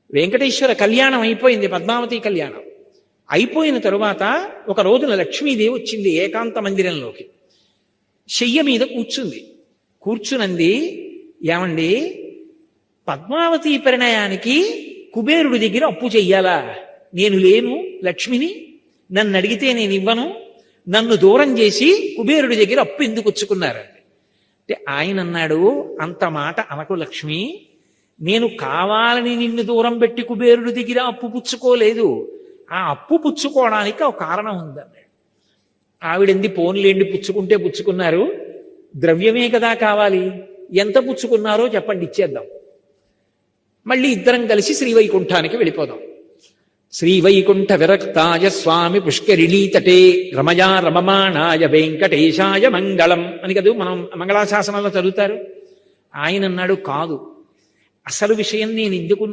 వెంకటేశ్వర కళ్యాణం అయిపోయింది, పద్మావతి కళ్యాణం అయిపోయిన తరువాత ఒక రోజున లక్ష్మీదేవి వచ్చింది ఏకాంత మందిరంలోకి. శయ్య మీద కూర్చునంది, ఏమండి, పద్మావతి పరిణయానికి కుబేరుడి దగ్గర అప్పు చెయ్యాలా? నేను లేను లక్ష్మిని, నన్ను అడిగితే నేను ఇవ్వను, నన్ను దూరం చేసి కుబేరుడి దగ్గర అప్పు ఎందుకు వచ్చుకున్నారండి అంటే ఆయన అన్నాడు, అంత మాట అనకు లక్ష్మి, నేను కావాలని నిన్ను దూరం పెట్టి కుబేరుడి దగ్గర అప్పు పుచ్చుకోలేదు, ఆ అప్పు పుచ్చుకోవడానికి ఒక కారణం ఉందన్నాడు. ఆవిడంది పోన్లేండి, పుచ్చుకుంటే పుచ్చుకున్నారు, ద్రవ్యమే కదా కావాలి, ఎంత పుచ్చుకున్నారో చెప్పండి ఇచ్చేద్దాం, మళ్ళీ ఇద్దరం కలిసి శ్రీవైకుంఠానికి వెళ్ళిపోదాం. శ్రీవైకుంఠ విరక్తాయ స్వామి పుష్కరిణీ తటే రమయా రమమాణాయ వెంకటేశాయ మంగళం అని కదా మనం మంగళాశాసనాల్లో చదువుతారు. ఆయన అన్నాడు, కాదు, అసలు విషయం నేను ఎందుకు